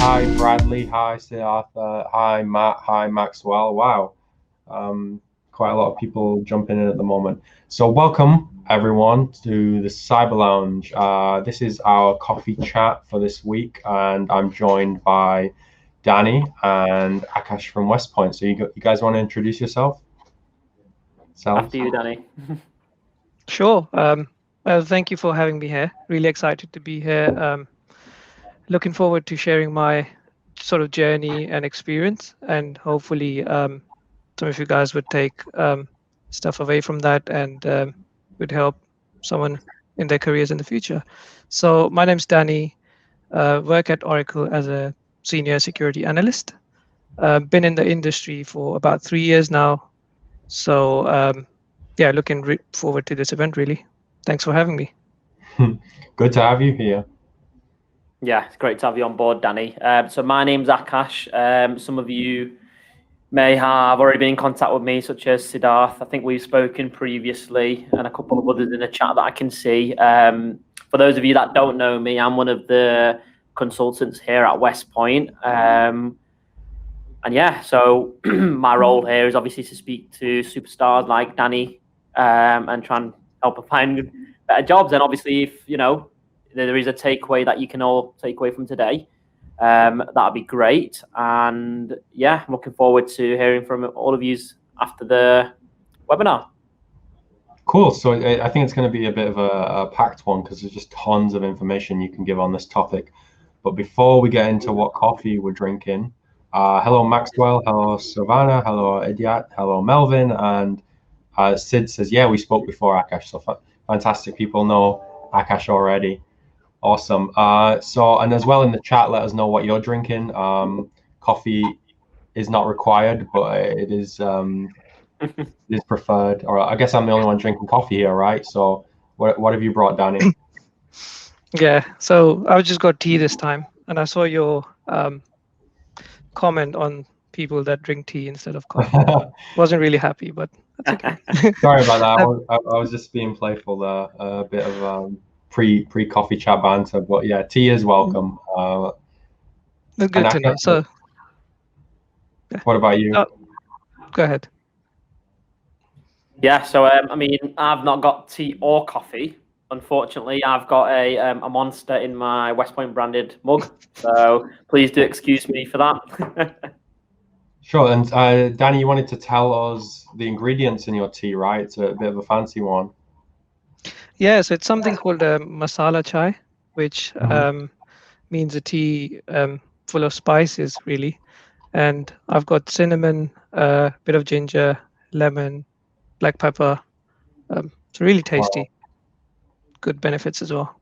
Hi, Bradley. Hi, Siddhartha. Hi, Matt. Hi, Maxwell. Wow. Quite a lot of people jumping in at the moment. So, welcome everyone to the Cyber Lounge. This is our coffee chat for this week, and I'm joined by Danny and Akash from West Point. So, you guys want to introduce yourself? After you, Danny. Sure. Thank you for having me here. Really excited to be here. Looking forward to sharing my sort of journey and experience, and hopefully some of you guys would take stuff away from that and would help someone in their careers in the future. So my name's Danny, work at Oracle as a senior security analyst. Been in the industry for about 3 years now. So yeah, looking forward to this event, really. Thanks for having me. Good to have you here. Yeah, it's great to have you on board, Danny. So my name's Akash. Some of you may have already been in contact with me, such as Siddharth. I think we've spoken previously, and a couple of others in the chat that I can see. For those of you that don't know me, I'm one of the consultants here at West Point. And yeah, so my role here is obviously to speak to superstars like Danny and try and help her find better jobs. And obviously, if there is a takeaway that you can all take away from today, that'd be great. And yeah, I'm looking forward to hearing from all of you after the webinar. Cool. So I think it's going to be a bit of a packed one because there's just tons of information you can give on this topic. But before we get into what coffee we're drinking, hello Maxwell, hello Savannah, hello Idiot, hello Melvin, and Sid says, yeah, we spoke before, Akash. So fantastic. People know Akash already. Awesome. So, and as well in the chat, let us know what you're drinking. Coffee is not required, but it is preferred. Or I guess I'm the only one drinking coffee here, right? So what have you brought, Danny? Yeah, so I just got tea this time, and I saw your comment on people that drink tea instead of coffee. Wasn't really happy, but that's okay. Sorry about that. I was just being playful there. A bit of pre-coffee chat banter, but yeah, tea is welcome. Good to know. So, yeah. What about you? Go ahead. Yeah, so I mean, I've not got tea or coffee. Unfortunately, I've got a Monster in my West Point branded mug, so please do excuse me for that. Sure. And Danny, you wanted to tell us the ingredients in your tea, right? It's a bit of a fancy one. Yeah, so it's something called Masala Chai, which means a tea full of spices, really. And I've got cinnamon, a bit of ginger, lemon, black pepper. It's really tasty. Wow. Good benefits as well.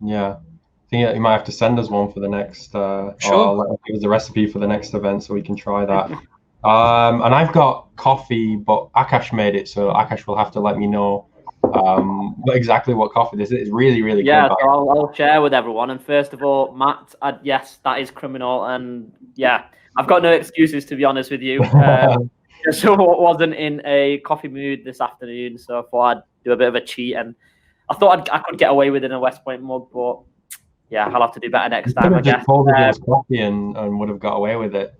Yeah. I think you might have to send us one for the next, sure. Or give us the recipe for the next event so we can try that. And I've got coffee, but Akash made it, so Akash will have to let me know exactly what coffee this is. It's really, really good. Yeah, so I'll share with everyone. And first of all, Matt, yes, that is criminal. And yeah, I've got no excuses, to be honest with you. Just wasn't in a coffee mood this afternoon, so I thought I'd do a bit of a cheat. And I thought I could get away with it in a West Point mug, but yeah, I'll have to do better next time, I guess. Just told it was coffee and would have got away with it.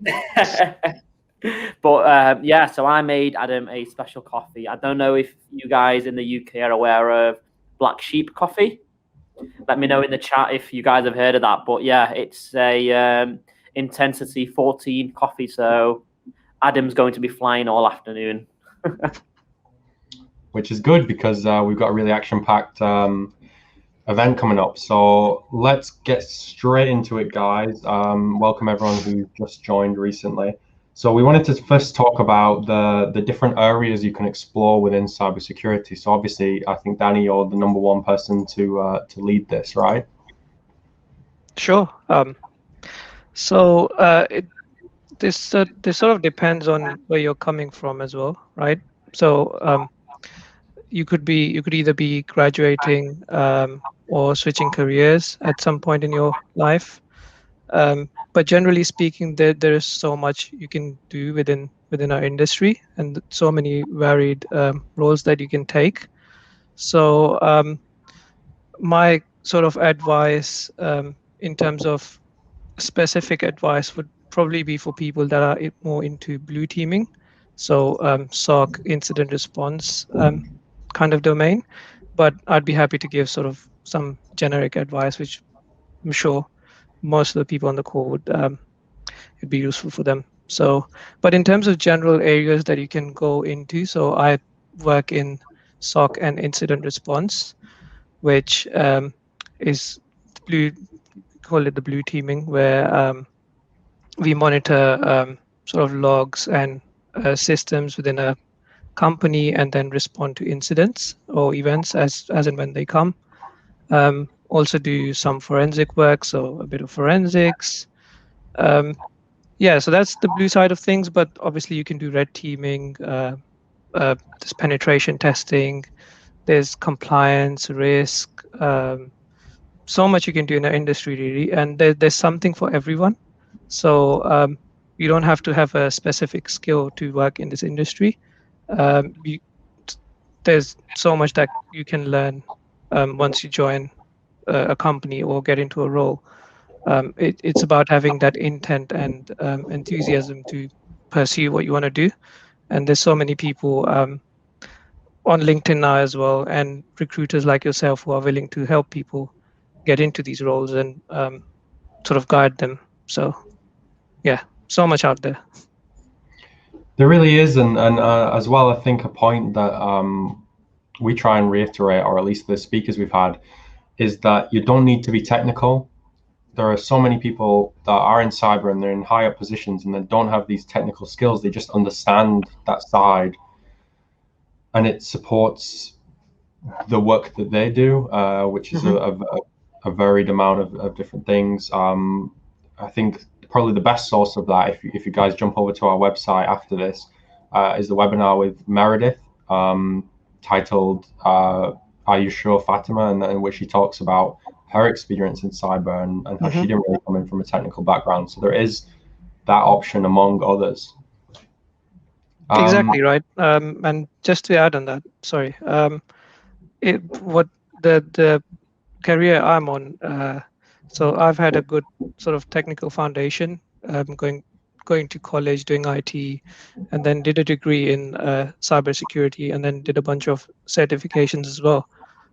But yeah, so I made Adam a special coffee. I don't know if you guys in the UK are aware of Black Sheep coffee. Let me know in the chat if you guys have heard of that. But yeah, it's a intensity 14 coffee. So Adam's going to be flying all afternoon. Which is good because we've got a really action-packed event coming up. So let's get straight into it, guys. Welcome everyone who just joined recently. So we wanted to first talk about the different areas you can explore within cybersecurity. So obviously, I think Danny, you're the number one person to lead this, right? Sure. This sort of depends on where you're coming from as well, right? So you could either be graduating or switching careers at some point in your life. But generally speaking, there is so much you can do within our industry, and so many varied roles that you can take. So my sort of advice in terms of specific advice would probably be for people that are more into blue teaming, so SOC, incident response kind of domain. But I'd be happy to give sort of some generic advice, which I'm sure most of the people on the call would it'd be useful for them. So, but in terms of general areas that you can go into, so I work in SOC and incident response, which is blue, call it the blue teaming, where we monitor sort of logs and systems within a company and then respond to incidents or events as and when they come. Also do some forensic work, so a bit of forensics. Yeah, so that's the blue side of things, but obviously you can do red teaming, there's penetration testing, there's compliance, risk, so much you can do in the industry really, and there's something for everyone. So you don't have to have a specific skill to work in this industry. There's so much that you can learn once you join a company or get into a role. It's about having that intent and enthusiasm to pursue what you want to do. And there's so many people on LinkedIn now as well, and recruiters like yourself who are willing to help people get into these roles and sort of guide them. So yeah, so much out there. There really is, and as well, I think a point that we try and reiterate, or at least the speakers we've had, is that you don't need to be technical. There are so many people that are in cyber and they're in higher positions and they don't have these technical skills. They just understand that side, and it supports the work that they do, which is a varied amount of different things. I think probably the best source of that, if you guys jump over to our website after this, is the webinar with Meredith, titled "Are You Sure, Fatima?" and in which she talks about her experience in cyber and how she didn't really come in from a technical background. So there is that option among others. Exactly right. And just to add on that, sorry, what the career I'm on, so I've had a good sort of technical foundation, going to college, doing IT, and then did a degree in cybersecurity, and then did a bunch of certifications as well.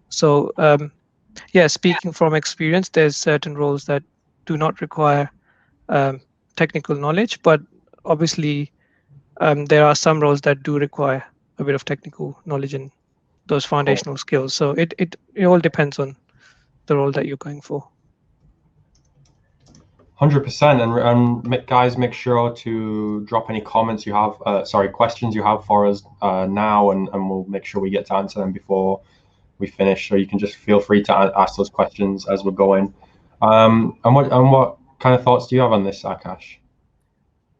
So yeah, speaking from experience, there's certain roles that do not require technical knowledge, but obviously there are some roles that do require a bit of technical knowledge and those foundational skills. So it all depends on the role that you're going for. 100%. And guys, make sure to drop any comments you have, questions you have for us now, and we'll make sure we get to answer them before we finish. So you can just feel free to ask those questions as we're going. And what kind of thoughts do you have on this, Akash?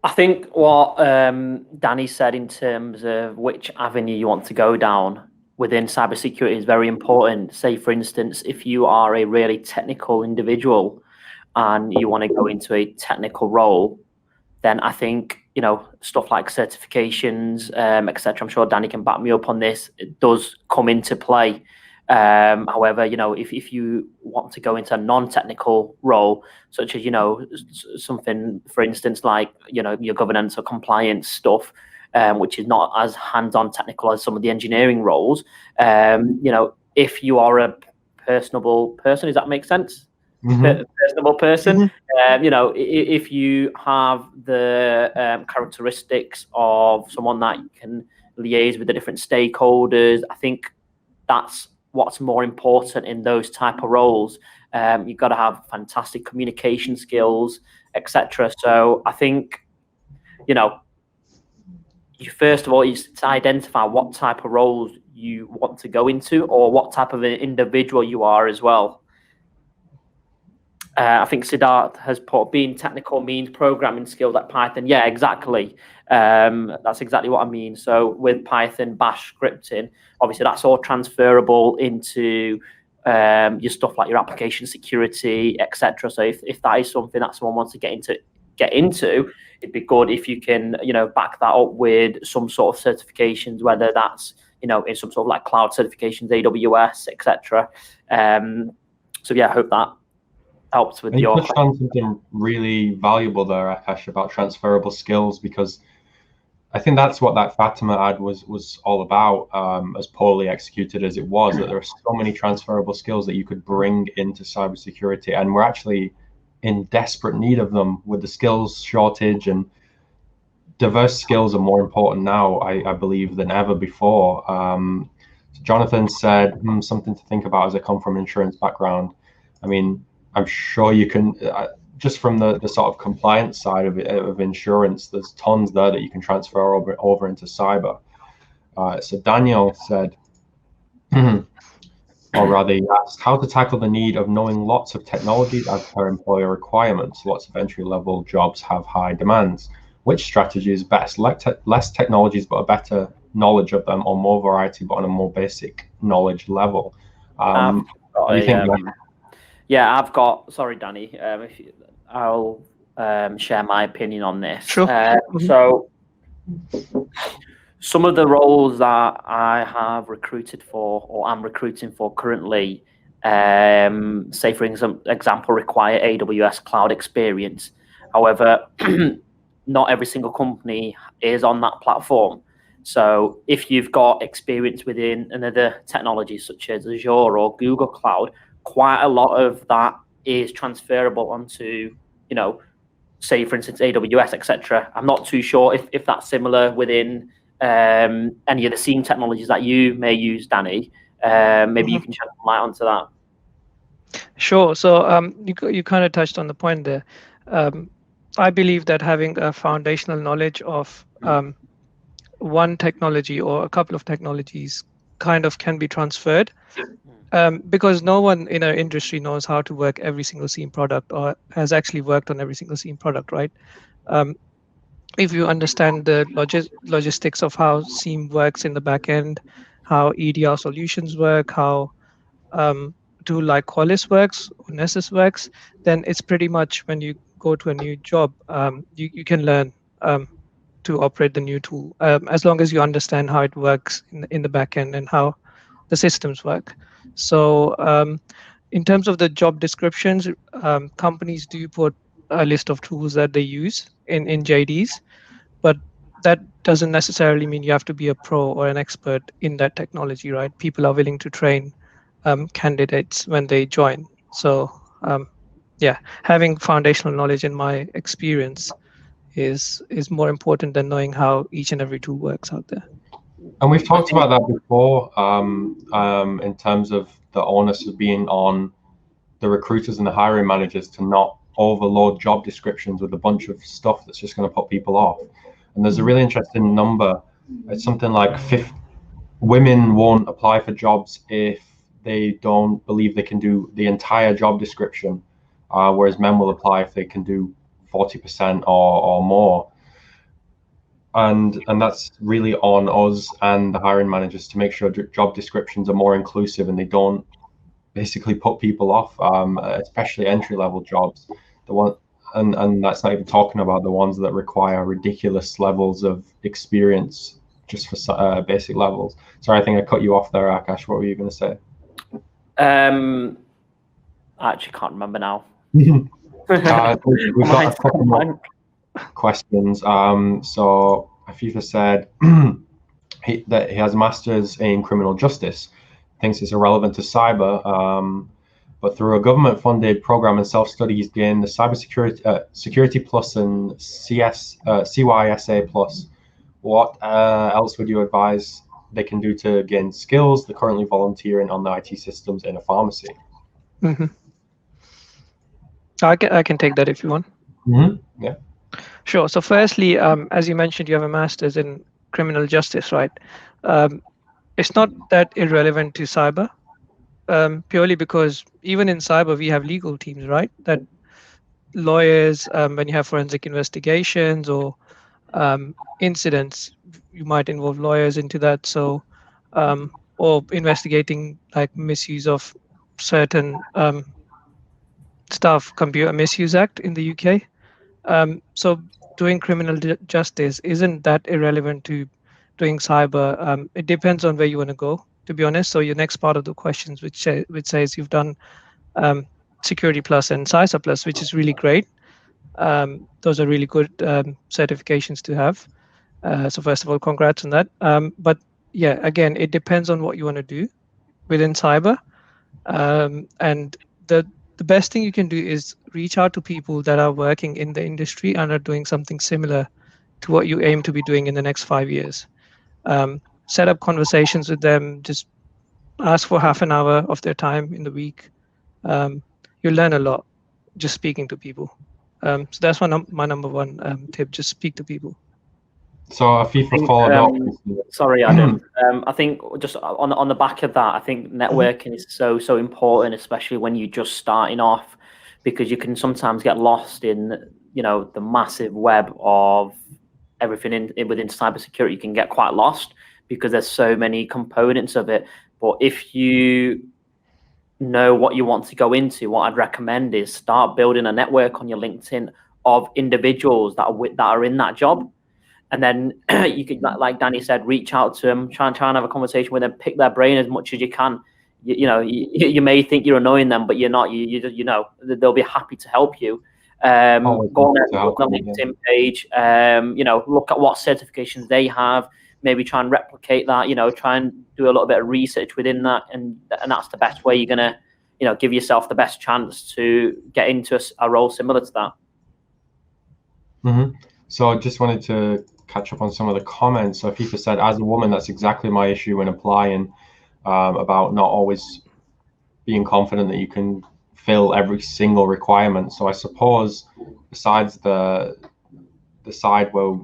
I think what Danny said in terms of which avenue you want to go down within cybersecurity is very important. Say, for instance, if you are a really technical individual and you want to go into a technical role, then I think, you know, stuff like certifications, etc. I'm sure Danny can back me up on this. It does come into play. However, you know, if you want to go into a non-technical role, such as, you know, something, for instance, like, you know, your governance or compliance stuff, which is not as hands-on technical as some of the engineering roles, you know, if you are a personable person, does that make sense? Personable person, you know, if you have the characteristics of someone that you can liaise with the different stakeholders, I think that's what's more important in those type of roles. You've got to have fantastic communication skills, etc. So I think, you know, you first of all, you to identify what type of roles you want to go into or what type of an individual you are as well. I think Siddharth has put being technical means programming skills like Python. Yeah, exactly. That's exactly what I mean. So with Python, Bash scripting, obviously that's all transferable into your stuff like your application security, etc. So if that is something that someone wants to get into, it'd be good if you can, you know, back that up with some sort of certifications, whether that's, you know, in some sort of like cloud certifications, AWS, etc. So yeah, I hope that helps with And you your touched on something really valuable there, Akash, about transferable skills, because I think that's what that Fatima ad was all about, as poorly executed as it was, that there are so many transferable skills that you could bring into cybersecurity, and we're actually in desperate need of them with the skills shortage, and diverse skills are more important now, I believe, than ever before. Jonathan said something to think about as I come from an insurance background. I mean, I'm sure you can, just from the sort of compliance side of insurance, there's tons there that you can transfer over into cyber. So Daniel said, or rather he asked, how to tackle the need of knowing lots of technologies as per employer requirements. Lots of entry-level jobs have high demands. Which strategy is best? Less technologies, but a better knowledge of them, or more variety, but on a more basic knowledge level? What do you think? Yeah, I've got. Sorry, Danny. I'll share my opinion on this. Sure. So, some of the roles that I have recruited for, or I'm recruiting for currently, say for example, require AWS cloud experience. However, not every single company is on that platform. So if you've got experience within another technology such as Azure or Google Cloud, quite a lot of that is transferable onto, say for instance, AWS, etc. I'm not too sure if that's similar within any of the SIEM technologies that you may use, Danny. Maybe you can shed some light onto that. Sure. So you kind of touched on the point there. I believe that having a foundational knowledge of one technology or a couple of technologies kind of can be transferred, because no one in our industry knows how to work every single SIEM product or has actually worked on every single SIEM product, right? If you understand the logistics of how SIEM works in the back end, how EDR solutions work, how tool like Qualys works or Nessus works, then it's pretty much when you go to a new job, you can learn to operate the new tool, as long as you understand how it works in the back end and how the systems work. So in terms of the job descriptions, companies do put a list of tools that they use in JDs, but that doesn't necessarily mean you have to be a pro or an expert in that technology, right? People are willing to train candidates when they join. So yeah, having foundational knowledge, in my experience, is more important than knowing how each and every tool works out there. And we've talked about that before, in terms of the onus of being on the recruiters and the hiring managers to not overload job descriptions with a bunch of stuff that's just going to put people off. And there's a really interesting number. It's something like women won't apply for jobs if they don't believe they can do the entire job description, whereas men will apply if they can do 40% or more. And that's really on us and the hiring managers to make sure job descriptions are more inclusive and they don't basically put people off, especially entry-level jobs. And that's not even talking about the ones that require ridiculous levels of experience just for basic levels. Sorry, I think I cut you off there, Akash. What were you going to say? I actually can't remember now. We've got a couple more questions. So Afifa said that he has a master's in criminal justice, thinks it's irrelevant to cyber, but through a government-funded program and self-study, he's gained the cybersecurity security plus and CYSA plus. What else would you advise they can do to gain skills? They're currently volunteering on the IT systems in a pharmacy. I can take that if you want. Yeah. Sure. So firstly, as you mentioned, you have a master's in criminal justice, right? It's not that irrelevant to cyber, purely because even in cyber, we have legal teams, right? That lawyers, when you have forensic investigations or incidents, you might involve lawyers into that. So, or investigating like misuse of certain stuff, Computer Misuse Act in the UK. So doing criminal justice isn't that irrelevant to doing cyber. It depends on where you want to go, to be honest. So your next part of the questions, which says you've done Security Plus and CISA Plus, which is really great. Those are really good certifications to have. So first of all, congrats on that. But yeah, again, it depends on what you want to do within cyber. And the best thing you can do is reach out to people that are working in the industry and are doing something similar to what you aim to be doing in the next 5 years. Set up conversations with them, just ask for half an hour of their time in the week. You'll learn a lot just speaking to people. So that's my number one tip, just speak to people. So Afifa followed up. Sorry, Adam. I think just on the back of that, I think networking is so important, especially when you're just starting off, because you can sometimes get lost in the massive web of everything within cybersecurity. You can get quite lost because there's so many components of it. But if you know what you want to go into, what I'd recommend is start building a network on your LinkedIn of individuals that are in that job. And then you could, like Danny said, reach out to them, try and have a conversation with them, pick their brain as much as you can. You may think you're annoying them, but you're not. They'll be happy to help you. Go on the LinkedIn page. Look at what certifications they have. Maybe try and replicate that. Try and do a little bit of research within that, and that's the best way you're gonna, give yourself the best chance to get into a role similar to that. Mm-hmm. So I just wanted to catch up on some of the comments. So Afifa said, as a woman, that's exactly my issue when applying, about not always being confident that you can fill every single requirement. So I suppose besides the side where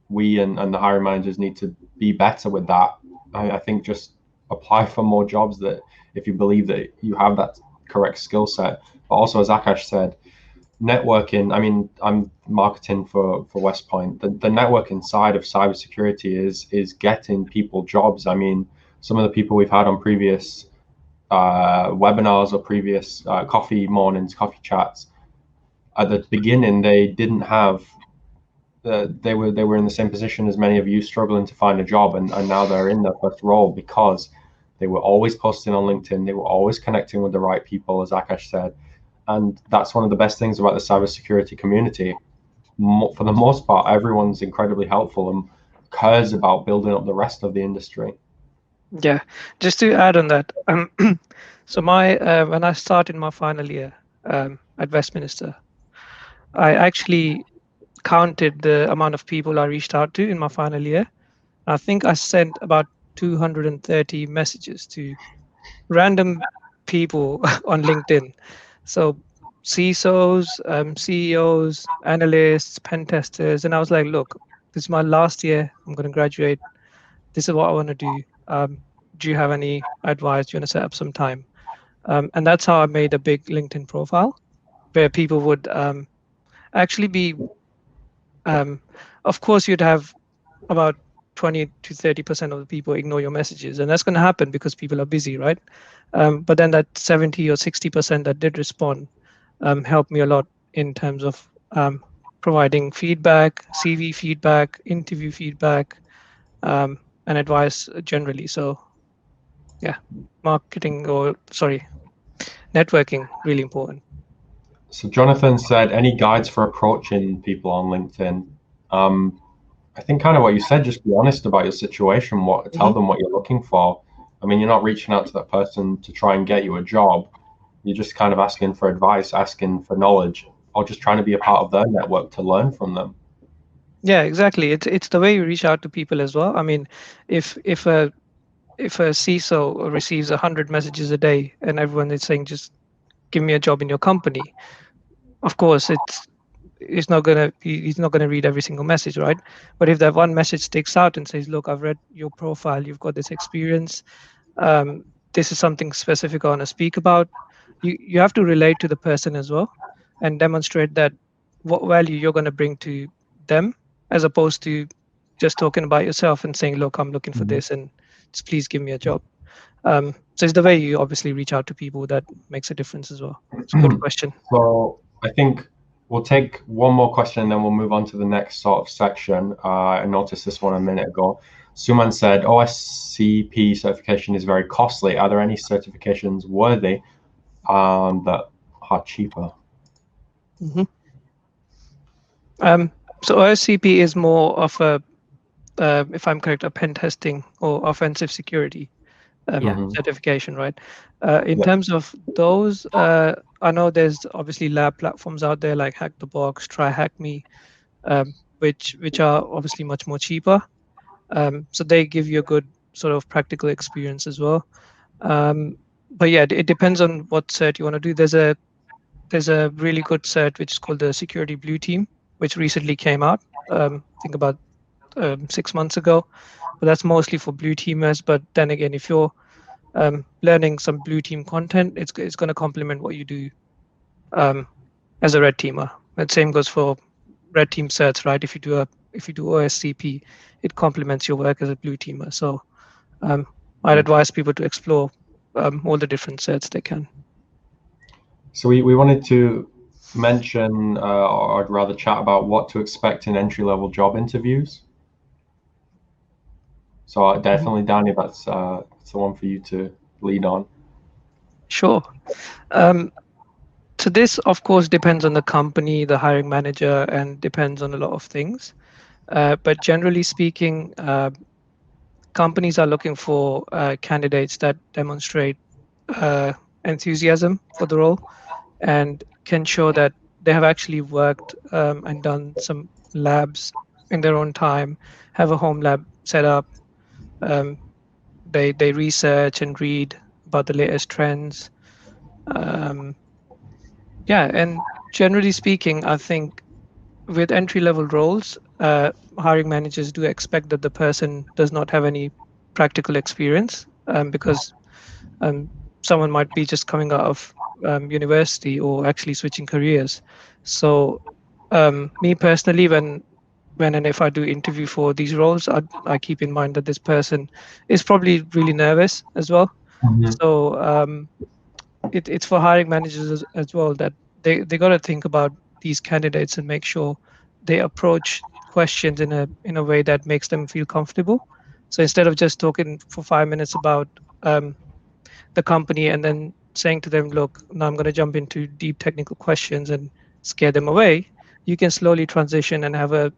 we and the hiring managers need to be better with that, I think just apply for more jobs that if you believe that you have that correct skill set. But also, as Akash said, networking. I mean, I'm marketing for West Point. The networking side of cybersecurity is getting people jobs. I mean, some of the people we've had on previous webinars or previous coffee mornings, coffee chats, at the beginning they didn't have. They were in the same position as many of you, struggling to find a job, and now they're in their first role because they were always posting on LinkedIn. They were always connecting with the right people, as Akash said. And that's one of the best things about the cybersecurity community. For the most part, everyone's incredibly helpful and cares about building up the rest of the industry. Yeah, just to add on that, so when I started my final year at Westminster, I actually counted the amount of people I reached out to in my final year. I think I sent about 230 messages to random people on LinkedIn. So CISOs, CEOs, analysts, pen testers. And I was like, look, this is my last year. I'm going to graduate. This is what I want to do. Do you have any advice? Do you want to set up some time? And that's how I made a big LinkedIn profile where people would actually be, of course, you'd have about 20 to 30% of the people ignore your messages. And that's going to happen because people are busy, right? But then that 70 or 60% that did respond helped me a lot in terms of providing feedback, CV feedback, interview feedback, and advice generally. So yeah, networking, really important. So Jonathan said, any guides for approaching people on LinkedIn? I think kind of what you said, just be honest about your situation, tell them what you're looking for. I mean, you're not reaching out to that person to try and get you a job. You're just kind of asking for advice, asking for knowledge, or just trying to be a part of their network to learn from them. Yeah, exactly. It's the way you reach out to people as well. I mean, if a CISO receives 100 messages a day and everyone is saying, just give me a job in your company, of course he's not gonna read every single message, right? But if that one message sticks out and says, look, I've read your profile, you've got this experience, this is something specific I want to speak about, you have to relate to the person as well and demonstrate that what value you're going to bring to them, as opposed to just talking about yourself and saying, look, I'm looking for this and just please give me a job. So it's the way you obviously reach out to people that makes a difference as well. It's a good question. So I think we'll take one more question and then we'll move on to the next sort of section. I noticed this one a minute ago. Suman said, OSCP certification is very costly. Are there any certifications worthy that are cheaper? So OSCP is more of a, if I'm correct, a pen testing or offensive security certification, right? In terms of those, I know there's obviously lab platforms out there like Hack the Box, Try Hack Me, which are obviously much more cheaper. So they give you a good sort of practical experience as well. But yeah, it depends on what cert you want to do. There's a really good cert which is called the Security Blue Team, which recently came out. I think about 6 months ago. But that's mostly for blue teamers. But then again, if you're learning some blue team content, it's going to complement what you do as a red teamer. The same goes for red team certs, right? If you do OSCP, it complements your work as a blue teamer. So I'd advise people to explore all the different certs they can. So we wanted to mention, or I'd rather chat about what to expect in entry-level job interviews. So definitely, Danny, that's the one for you to lead on. Sure. So this, of course, depends on the company, the hiring manager, and depends on a lot of things. But generally speaking, companies are looking for candidates that demonstrate enthusiasm for the role and can show that they have actually worked and done some labs in their own time, have a home lab set up. They research and read about the latest trends. And generally speaking, I think with entry-level roles, hiring managers do expect that the person does not have any practical experience because someone might be just coming out of university or actually switching careers. So me personally, when and if I do interview for these roles, I keep in mind that this person is probably really nervous as well. So it's for hiring managers as well that they got to think about these candidates and make sure they approach questions in a way that makes them feel comfortable. So instead of just talking for 5 minutes about the company and then saying to them, look, now I'm going to jump into deep technical questions and scare them away, you can slowly transition and have a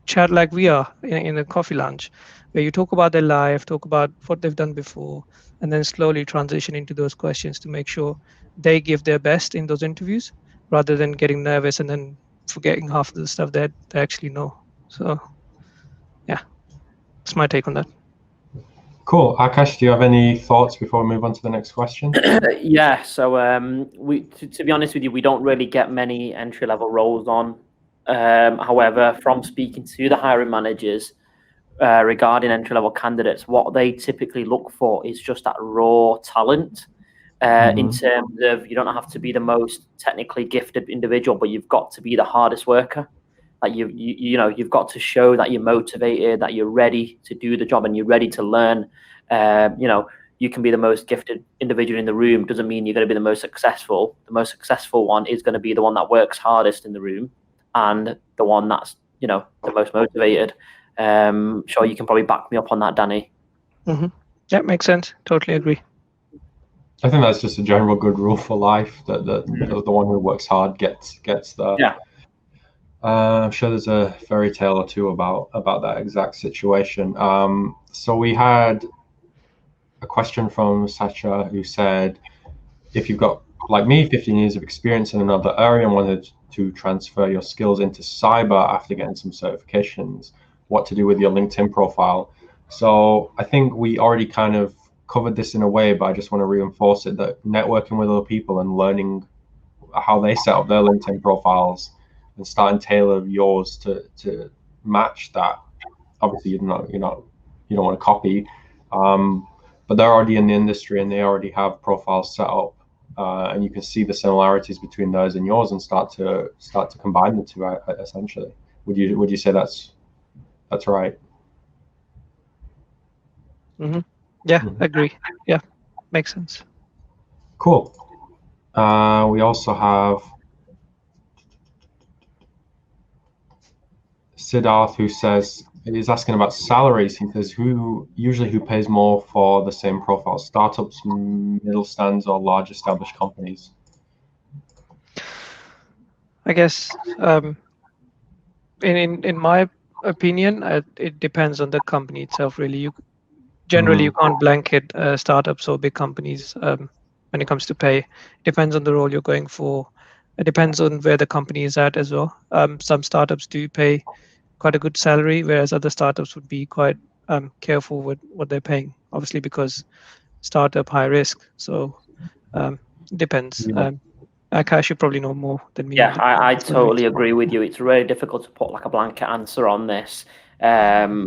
chat like we are in a coffee lounge, where you talk about their life, talk about what they've done before, and then slowly transition into those questions to make sure they give their best in those interviews rather than getting nervous and then forgetting half of the stuff that they actually know. So yeah, that's my take on that. Cool. Akash, do you have any thoughts before we move on to the next question? Yeah, so to be honest with you, we don't really get many entry-level roles on. However, from speaking to the hiring managers regarding entry-level candidates, what they typically look for is just that raw talent. In terms of, you don't have to be the most technically gifted individual, but you've got to be the hardest worker. Like you've got to show that you're motivated, that you're ready to do the job, and you're ready to learn. You can be the most gifted individual in the room. Doesn't mean you're going to be the most successful. The most successful one is going to be the one that works hardest in the room, and the one that's the most motivated. Sure, you can probably back me up on that, Danny. Yeah, makes sense. Totally agree. I think that's just a general good rule for life, that the one who works hard gets the. Yeah. I'm sure there's a fairy tale or two about that exact situation. So we had a question from Sacha who said, if you've got, like me, 15 years of experience in another area and wanted to transfer your skills into cyber after getting some certifications, what to do with your LinkedIn profile? So I think we already kind of covered this in a way, but I just want to reinforce it, that networking with other people and learning how they set up their LinkedIn profiles and starting to tailor yours to match that. Obviously, you don't want to copy, but they're already in the industry and they already have profiles set up, and you can see the similarities between theirs and yours and start to combine the two. Essentially, would you say that's right? Yeah, agree. Yeah, makes sense. Cool. We also have Siddharth, who is asking about salaries. He says, who pays more for the same profile, startups, middle stands, or large established companies? I guess in my opinion, it depends on the company itself. Really, generally you can't blanket startups or big companies when it comes to pay. It depends on the role you're going for. It depends on where the company is at as well. Some startups do pay quite a good salary, whereas other startups would be quite careful with what they're paying, obviously because startup high risk. So it depends. Yeah. Akash, you probably know more than me on Yeah, the I salaries. totally agree with you. It's really difficult to put like a blanket answer on this. As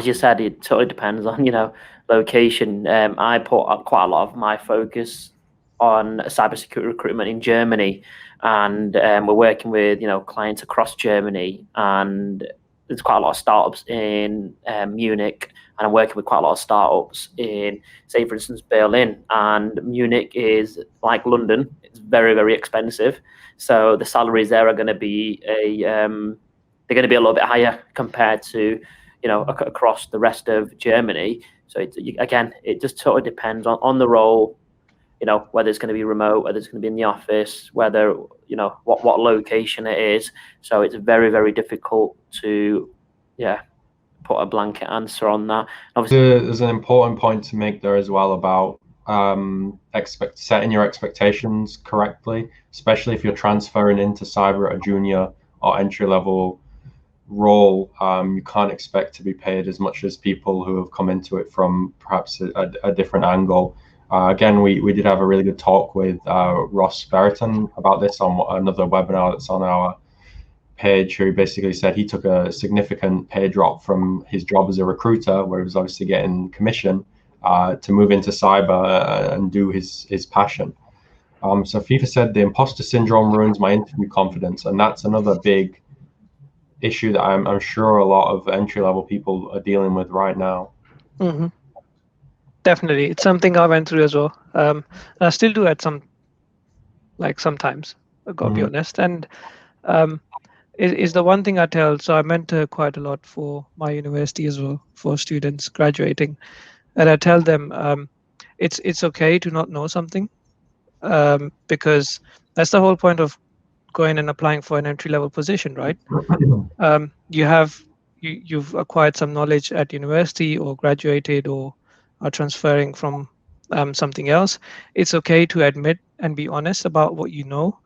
you said, it totally depends on, location. I put up quite a lot of my focus on cybersecurity recruitment in Germany, and we're working with, clients across Germany, and there's quite a lot of startups in Munich, and I'm working with quite a lot of startups in, say, for instance, Berlin, and Munich is like London. It's very, very expensive. So the salaries there are going to be they're going to be a little bit higher compared to, across the rest of Germany. So again, it just totally depends on the role, whether it's going to be remote, whether it's going to be in the office, whether, what location it is. So it's very, very difficult to, put a blanket answer on that. Obviously, there's an important point to make there as well about setting your expectations correctly, especially if you're transferring into cyber at a junior or entry level role. You can't expect to be paid as much as people who have come into it from perhaps a different angle. Again, we did have a really good talk with Ross Ferreton about this on another webinar that's on our page, who basically said he took a significant pay drop from his job as a recruiter, where he was obviously getting commission, to move into cyber and do his passion. So FIFA said the imposter syndrome ruins my interview confidence, and that's another big issue that I'm sure a lot of entry-level people are dealing with right now. Mm-hmm. Definitely, it's something I went through as well. I still do at sometimes. I gotta be honest, and is the one thing I tell. So I mentor quite a lot for my university as well, for students graduating, and I tell them it's okay to not know something, because that's the whole point of going and applying for an entry level position, right? You've acquired some knowledge at university or graduated or are transferring from something else. It's okay to admit and be honest about what you know,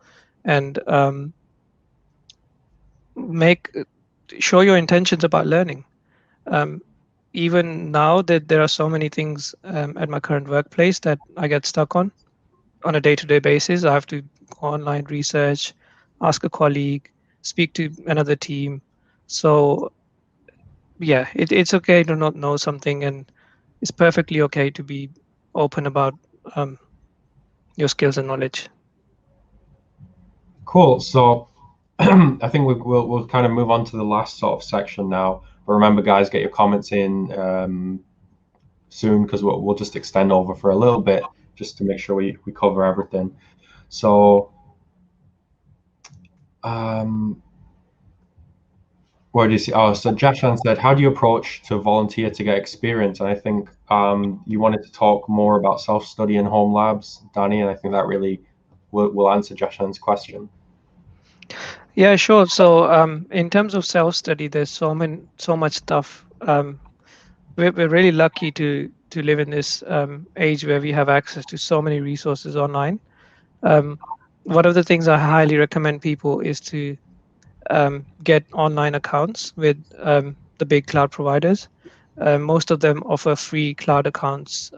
and show your intentions about learning. Even now that there are so many things at my current workplace that I get stuck on a day-to-day basis. I have to go online, research, ask a colleague, speak to another team. So yeah, it's okay to not know something, and it's perfectly okay to be open about your skills and knowledge. Cool. So I think we'll kind of move on to the last sort of section now. But remember, guys, get your comments in soon, because we'll just extend over for a little bit just to make sure we cover everything. So where do you see? Oh, so Jashan said, how do you approach to volunteer to get experience? And I think you wanted to talk more about self-study and home labs, Danny, and I think that really will answer Jashan's question. Yeah, sure. So in terms of self-study, there's so much stuff. We're really lucky to live in this age where we have access to so many resources online. One of the things I highly recommend people is to get online accounts with the big cloud providers. Most of them offer free cloud accounts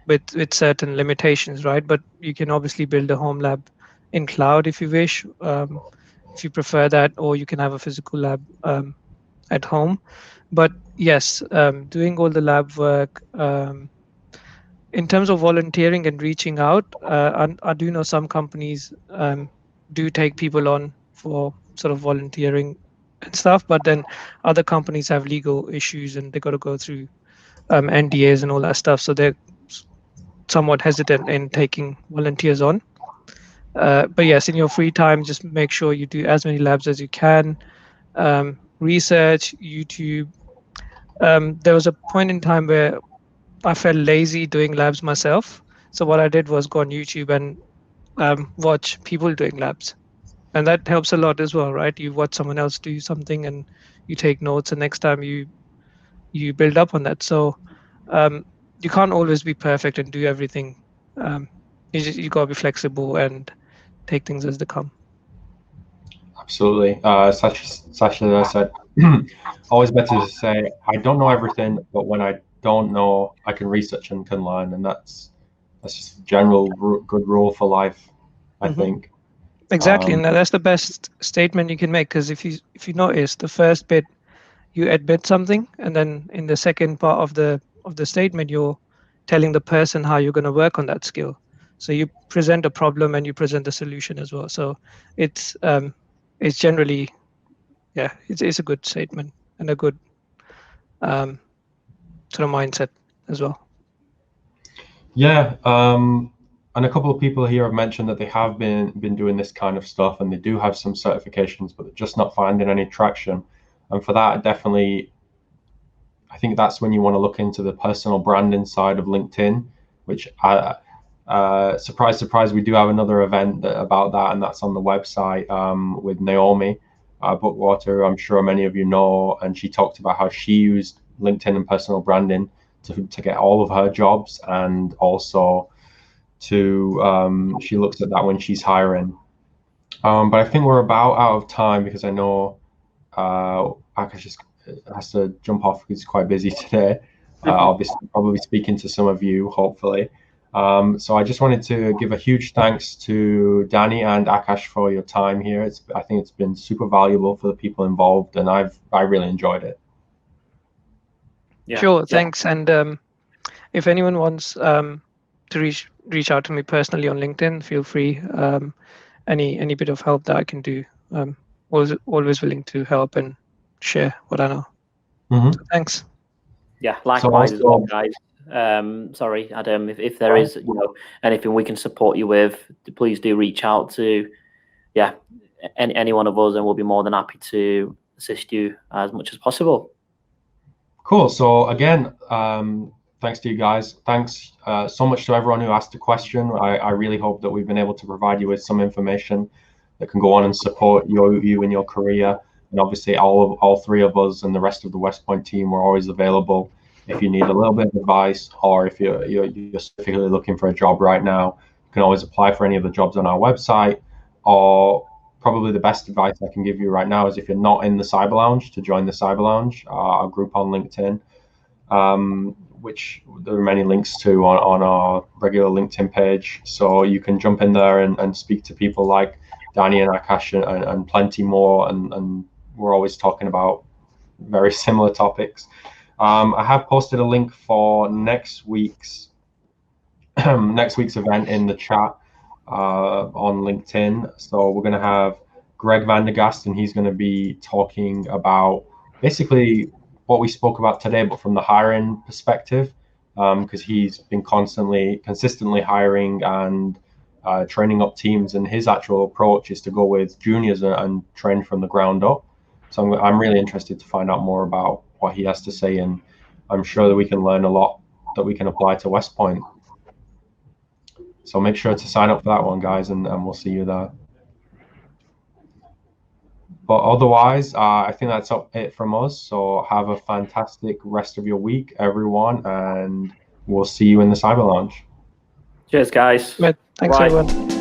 with certain limitations, right? But you can obviously build a home lab in cloud if you wish, if you prefer that, or you can have a physical lab at home. But yes, doing all the lab work. In terms of volunteering and reaching out, I do know some companies do take people on for sort of volunteering and stuff, but then other companies have legal issues and they got to go through NDAs and all that stuff, so they're somewhat hesitant in taking volunteers on. But yes, in your free time, just make sure you do as many labs as you can. Research, YouTube. There was a point in time where I felt lazy doing labs myself. So what I did was go on YouTube and watch people doing labs. and that helps a lot as well, right? You watch someone else do something and you take notes, and next time you build up on that. So you can't always be perfect and do everything. You gotta be flexible and take things as they come. Absolutely. Sasha said, always better to say, I don't know everything, but when I don't know, I can research and can learn. And that's just a general good rule for life, I think. Exactly. And that's the best statement you can make, because if you notice, the first bit, you admit something, and then in the second part of the statement, you're telling the person how you're going to work on that skill. So you present a problem and you present a solution as well. So it's generally, yeah, it's a good statement and a good sort of mindset as well. Yeah, and a couple of people here have mentioned that they have been doing this kind of stuff, and they do have some certifications, but they're just not finding any traction. And for that, definitely, I think that's when you want to look into the personal branding side of LinkedIn, which surprise, surprise, we do have another event about that, and that's on the website with Naomi Bookwater, who I'm sure many of you know, and she talked about how she used LinkedIn and personal branding to get all of her jobs, and also to she looks at that when she's hiring. But I think we're about out of time, because I know Akash just has to jump off. He's quite busy today. Obviously, probably speaking to some of you, hopefully. So I just wanted to give a huge thanks to Danny and Akash for your time here. I think it's been super valuable for the people involved, and I really enjoyed it. Yeah. Sure, thanks. And if anyone wants to reach out to me personally on LinkedIn, feel free. Any bit of help that I can do, always willing to help and share what I know. So thanks. Yeah, likewise as well, guys. Sorry, Adam, if there is anything we can support you with, please do reach out to any one of us, and we'll be more than happy to assist you as much as possible. Cool. So again, thanks to you guys. Thanks so much to everyone who asked a question. I really hope that we've been able to provide you with some information that can go on and support you in your career. And obviously, all three of us and the rest of the West Point team, we're always available if you need a little bit of advice, or if you're specifically looking for a job right now. You can always apply for any of the jobs on our website, or probably the best advice I can give you right now is, if you're not in the Cyber Lounge, to join the Cyber Lounge, our group on LinkedIn, which there are many links to on our regular LinkedIn page. So you can jump in there and speak to people like Danny and Akash and plenty more. And we're always talking about very similar topics. I have posted a link for next week's event in the chat on LinkedIn. So we're going to have Greg Vandergast, and he's going to be talking about basically what we spoke about today, but from the hiring perspective, because he's been consistently hiring and training up teams, and his actual approach is to go with juniors and train from the ground up. So I'm really interested to find out more about what he has to say, and I'm sure that we can learn a lot that we can apply to West Point. So make sure to sign up for that one, guys, and we'll see you there. But otherwise, I think that's it from us. So have a fantastic rest of your week, everyone, and we'll see you in the Cyber Lounge. Cheers, guys. Thanks, everyone.